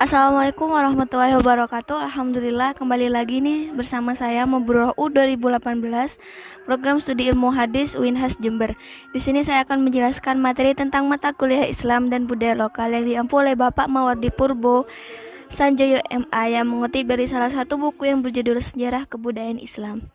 Assalamualaikum warahmatullahi wabarakatuh. Alhamdulillah kembali lagi nih bersama saya Mubroh U 2018, program studi ilmu hadis UINHAS Jember. Di sini saya akan menjelaskan materi tentang mata kuliah Islam dan budaya lokal yang diampu oleh Bapak Mawardi Purbo Sanjoyo MA yang mengutip dari salah satu buku yang berjudul Sejarah Kebudayaan Islam.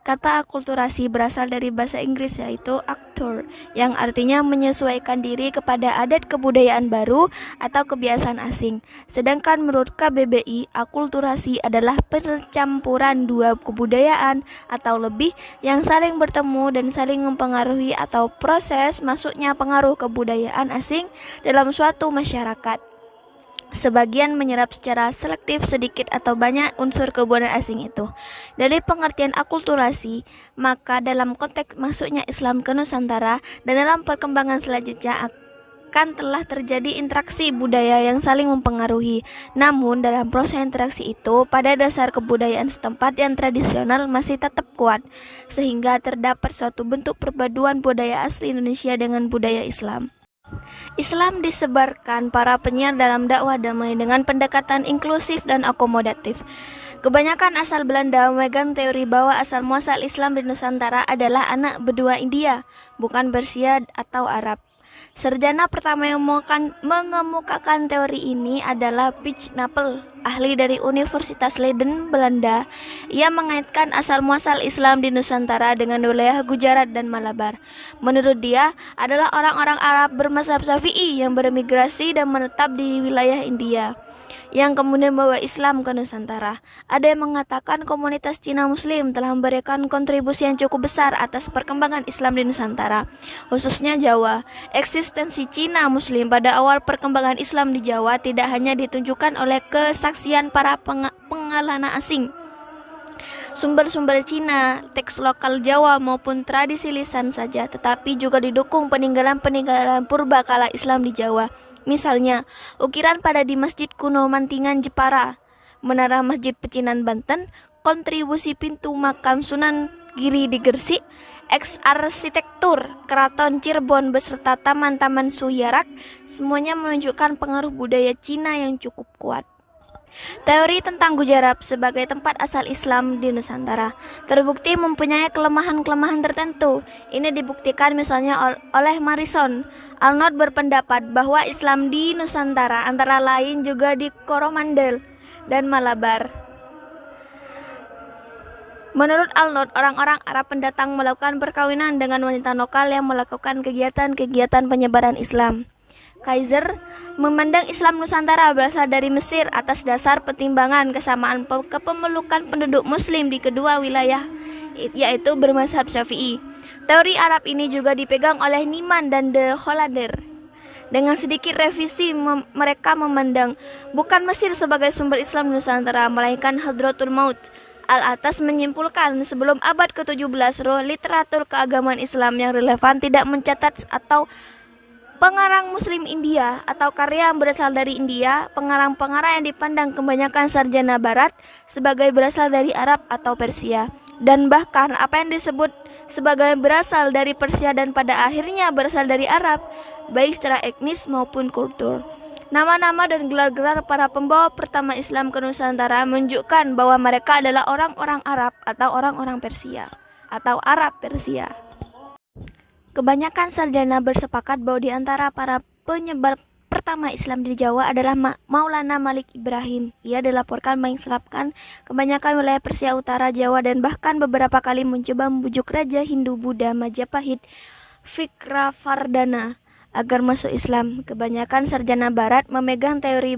Kata akulturasi berasal dari bahasa Inggris yaitu actor, yang artinya menyesuaikan diri kepada adat kebudayaan baru atau kebiasaan asing. Sedangkan menurut KBBI, akulturasi adalah percampuran dua kebudayaan atau lebih yang saling bertemu dan saling mempengaruhi atau proses masuknya pengaruh kebudayaan asing dalam suatu masyarakat. Sebagian menyerap secara selektif sedikit atau banyak unsur kebudayaan asing itu. Dari pengertian akulturasi, maka dalam konteks masuknya Islam ke Nusantara dan dalam perkembangan selanjutnya akan telah terjadi interaksi budaya yang saling mempengaruhi. Namun dalam proses interaksi itu, pada dasar kebudayaan setempat yang tradisional masih tetap kuat, sehingga terdapat suatu bentuk perpaduan budaya asli Indonesia dengan budaya Islam. Islam disebarkan para penyiar dalam dakwah damai dengan pendekatan inklusif dan akomodatif. Kebanyakan asal Belanda memegang teori bahwa asal muasal Islam di Nusantara adalah anak benua India, bukan Persia atau Arab. Sarjana pertama yang mengemukakan teori ini adalah Piet Napel, ahli dari Universitas Leiden, Belanda. Ia mengaitkan asal muasal Islam di Nusantara dengan wilayah Gujarat dan Malabar. Menurut dia, adalah orang-orang Arab bermazhab Syafi'i yang bermigrasi dan menetap di wilayah India, yang kemudian membawa Islam ke Nusantara. Ada yang mengatakan komunitas Cina Muslim telah memberikan kontribusi yang cukup besar atas perkembangan Islam di Nusantara, khususnya Jawa. Eksistensi Cina Muslim pada awal perkembangan Islam di Jawa tidak hanya ditunjukkan oleh kesaksian para pengalana asing, sumber-sumber Cina, teks lokal Jawa maupun tradisi lisan saja, tetapi juga didukung peninggalan-peninggalan purba kala Islam di Jawa. Misalnya, ukiran pada di Masjid Kuno Mantingan Jepara, Menara Masjid Pecinan Banten, kontribusi pintu makam Sunan Giri di Gresik, arsitektur Keraton Cirebon beserta taman-taman Suyarak, semuanya menunjukkan pengaruh budaya Cina yang cukup kuat. Teori tentang Gujarat sebagai tempat asal Islam di Nusantara terbukti mempunyai kelemahan-kelemahan tertentu. Ini dibuktikan misalnya oleh Marison. Arnold berpendapat bahwa Islam di Nusantara antara lain juga di Coromandel dan Malabar. Menurut Arnold, orang-orang Arab pendatang melakukan perkawinan dengan wanita lokal yang melakukan kegiatan-kegiatan penyebaran Islam. Kaiser memandang Islam Nusantara berasal dari Mesir atas dasar pertimbangan kesamaan kepemilikan penduduk Muslim di kedua wilayah, yaitu bermazhab Syafi'i. Teori Arab ini juga dipegang oleh Nieman dan de Hollander. Dengan sedikit revisi, mereka memandang bukan Mesir sebagai sumber Islam Nusantara, melainkan Hadratul Maut. Al-Atas menyimpulkan sebelum abad ke-17, literatur keagamaan Islam yang relevan tidak mencatat atau pengarang Muslim India atau karya yang berasal dari India, pengarang-pengarang yang dipandang kebanyakan sarjana Barat sebagai berasal dari Arab atau Persia, dan bahkan apa yang disebut sebagai berasal dari Persia dan pada akhirnya berasal dari Arab, baik secara etnis maupun kultur. Nama-nama dan gelar-gelar para pembawa pertama Islam ke Nusantara menunjukkan bahwa mereka adalah orang-orang Arab atau orang-orang Persia atau Arab Persia. Kebanyakan sarjana bersepakat bahwa di antara para penyebar pertama Islam di Jawa adalah Maulana Malik Ibrahim. Ia dilaporkan mengislamkan kebanyakan wilayah Persia Utara, Jawa, dan bahkan beberapa kali mencoba membujuk Raja Hindu Buddha Majapahit Vikrafardana agar masuk Islam. Kebanyakan sarjana Barat memegang teori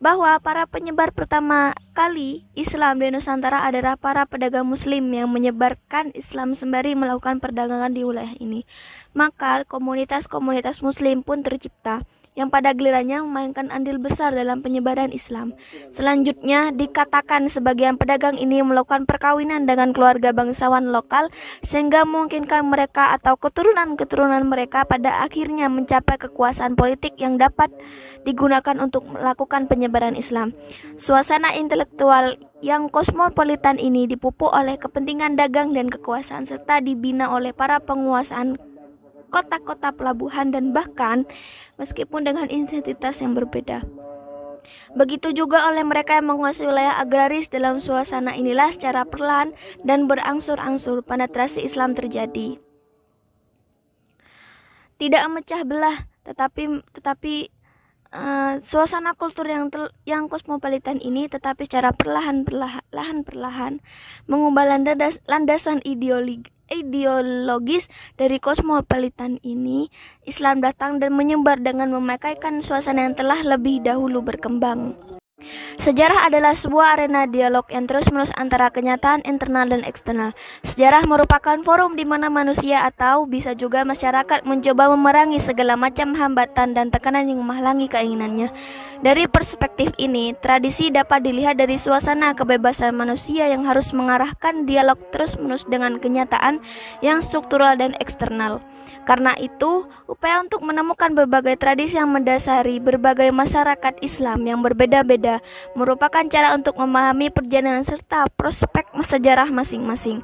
bahwa para penyebar pertama kali Islam di Nusantara adalah para pedagang Muslim yang menyebarkan Islam sembari melakukan perdagangan di wilayah ini. Maka komunitas-komunitas Muslim pun tercipta, yang pada gilirannya memainkan andil besar dalam penyebaran Islam. Selanjutnya dikatakan sebagian pedagang ini melakukan perkawinan dengan keluarga bangsawan lokal sehingga memungkinkan mereka atau keturunan-keturunan mereka pada akhirnya mencapai kekuasaan politik yang dapat digunakan untuk melakukan penyebaran Islam. Suasana intelektual yang kosmopolitan ini dipupuk oleh kepentingan dagang dan kekuasaan serta dibina oleh para penguasaan kota-kota pelabuhan, dan bahkan meskipun dengan intensitas yang berbeda. Begitu juga oleh mereka yang menguasai wilayah agraris. Dalam suasana inilah secara perlahan dan berangsur-angsur penetrasi Islam terjadi. Tidak memecah belah, tetapi suasana kultur yang kosmopolitan ini tetapi secara perlahan mengubah landasan ideologis dari kosmopolitan ini. Islam datang dan menyebar dengan memakaikan suasana yang telah lebih dahulu berkembang. Sejarah adalah sebuah arena dialog yang terus-menerus antara kenyataan internal dan eksternal. Sejarah merupakan forum di mana manusia atau bisa juga masyarakat mencoba memerangi segala macam hambatan dan tekanan yang menghalangi keinginannya. Dari perspektif ini, tradisi dapat dilihat dari suasana kebebasan manusia yang harus mengarahkan dialog terus-menerus dengan kenyataan yang struktural dan eksternal. Karena itu, upaya untuk menemukan berbagai tradisi yang mendasari berbagai masyarakat Islam yang berbeda-beda merupakan cara untuk memahami perjalanan serta prospek sejarah masing-masing.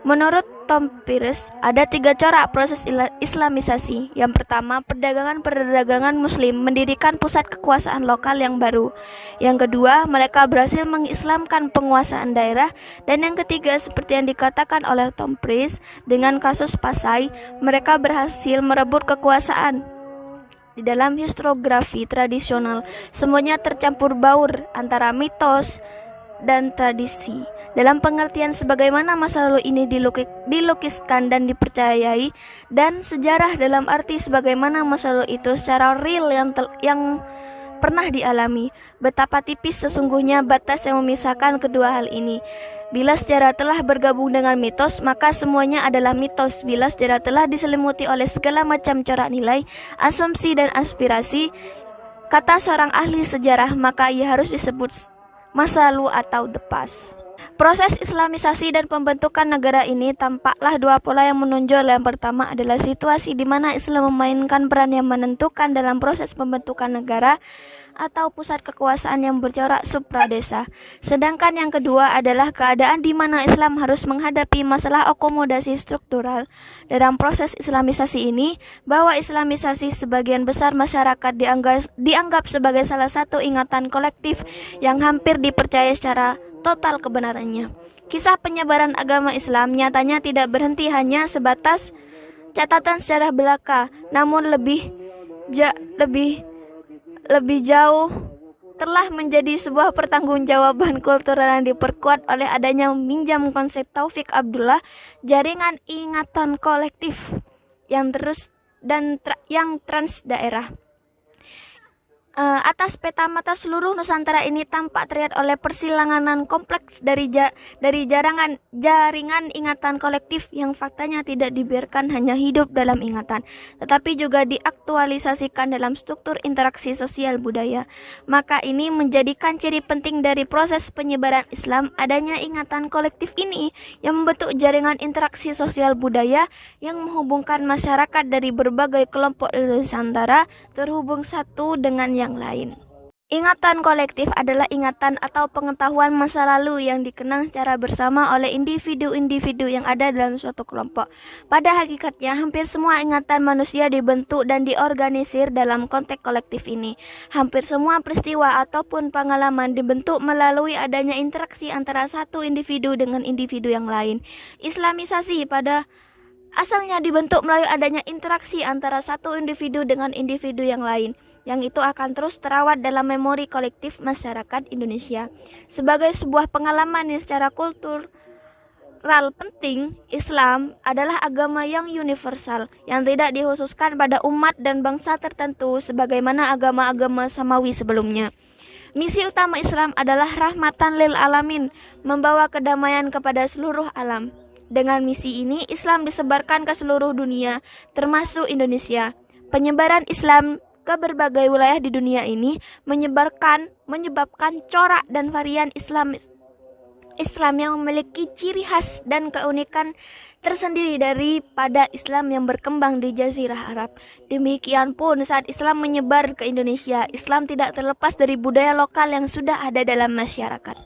Menurut Tom Peirce, ada 3 corak proses Islamisasi. Yang pertama, perdagangan Muslim mendirikan pusat kekuasaan lokal yang baru. Yang kedua, mereka berhasil mengislamkan penguasaan daerah. Dan yang ketiga, seperti yang dikatakan oleh Tom Peirce, dengan kasus Pasai, mereka berhasil merebut kekuasaan. Di dalam historiografi tradisional, semuanya tercampur baur antara mitos dan tradisi. Dalam pengertian sebagaimana masa lalu ini dilukiskan dan dipercayai, dan sejarah dalam arti sebagaimana masa lalu itu secara real yang pernah dialami. Betapa tipis sesungguhnya batas yang memisahkan kedua hal ini. Bila sejarah telah bergabung dengan mitos, maka semuanya adalah mitos. Bila sejarah telah diselimuti oleh segala macam corak nilai, asumsi dan aspirasi, kata seorang ahli sejarah, maka ia harus disebut masa lalu atau the past. Proses Islamisasi dan pembentukan negara ini tampaklah 2 pola yang menonjol. Yang pertama adalah situasi di mana Islam memainkan peran yang menentukan dalam proses pembentukan negara atau pusat kekuasaan yang bercorak supradesa. Sedangkan yang kedua adalah keadaan di mana Islam harus menghadapi masalah akomodasi struktural. Dalam proses Islamisasi ini, bahwa Islamisasi sebagian besar masyarakat dianggap sebagai salah satu ingatan kolektif yang hampir dipercaya secara total kebenarannya. Kisah penyebaran agama Islam nyatanya tidak berhenti hanya sebatas catatan sejarah belaka, namun lebih jauh telah menjadi sebuah pertanggungjawaban kultural yang diperkuat oleh adanya meminjam konsep Taufik Abdullah, jaringan ingatan kolektif yang trans daerah. Atas peta mata seluruh Nusantara ini tampak terlihat oleh persilanganan kompleks dari jaringan ingatan kolektif yang faktanya tidak dibiarkan hanya hidup dalam ingatan, tetapi juga diaktualisasikan dalam struktur interaksi sosial budaya. Maka ini menjadikan ciri penting dari proses penyebaran Islam adanya ingatan kolektif ini yang membentuk jaringan interaksi sosial budaya yang menghubungkan masyarakat dari berbagai kelompok di Nusantara terhubung satu dengan yang lain. Ingatan kolektif adalah ingatan atau pengetahuan masa lalu yang dikenang secara bersama oleh individu-individu yang ada dalam suatu kelompok. Pada hakikatnya, hampir semua ingatan manusia dibentuk dan diorganisir dalam konteks kolektif ini. Hampir semua peristiwa ataupun pengalaman dibentuk melalui adanya interaksi antara satu individu dengan individu yang lain. Islamisasi pada asalnya dibentuk melalui adanya interaksi antara satu individu dengan individu yang lain, yang itu akan terus terawat dalam memori kolektif masyarakat Indonesia. Sebagai sebuah pengalaman yang secara kultural penting, Islam adalah agama yang universal, yang tidak dikhususkan pada umat dan bangsa tertentu sebagaimana agama-agama samawi sebelumnya. Misi utama Islam adalah rahmatan lil alamin, membawa kedamaian kepada seluruh alam. Dengan misi ini, Islam disebarkan ke seluruh dunia, termasuk Indonesia. Penyebaran Islam ke berbagai wilayah di dunia ini menyebabkan corak dan varian Islam yang memiliki ciri khas dan keunikan tersendiri daripada Islam yang berkembang di Jazirah Arab. Demikian pun saat Islam menyebar ke Indonesia, Islam tidak terlepas dari budaya lokal yang sudah ada dalam masyarakat.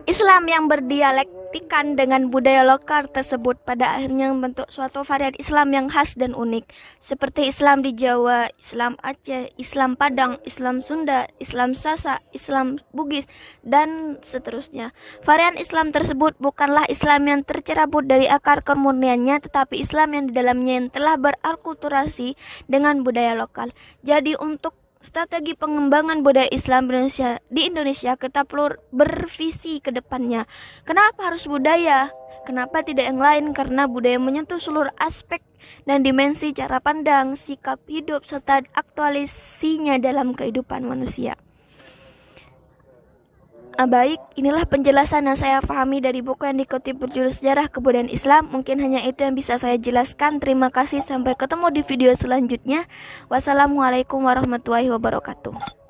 Islam yang berdialektikan dengan budaya lokal tersebut pada akhirnya membentuk suatu varian Islam yang khas dan unik, seperti Islam di Jawa, Islam Aceh, Islam Padang, Islam Sunda, Islam Sasak, Islam Bugis, dan seterusnya. Varian Islam tersebut bukanlah Islam yang tercerabut dari akar kemurniannya, tetapi Islam yang di dalamnya yang telah beralkulturasi dengan budaya lokal. Jadi untuk strategi pengembangan budaya Islam di Indonesia kita perlu bervisi ke depannya. Kenapa harus budaya? Kenapa tidak yang lain? Karena budaya menyentuh seluruh aspek dan dimensi cara pandang, sikap hidup, serta aktualisasinya dalam kehidupan manusia. Baik, inilah penjelasan yang saya pahami dari buku yang dikutip berjudul Sejarah Kebudayaan Islam. Mungkin hanya itu yang bisa saya jelaskan. Terima kasih, sampai ketemu di video selanjutnya. Wassalamualaikum warahmatullahi wabarakatuh.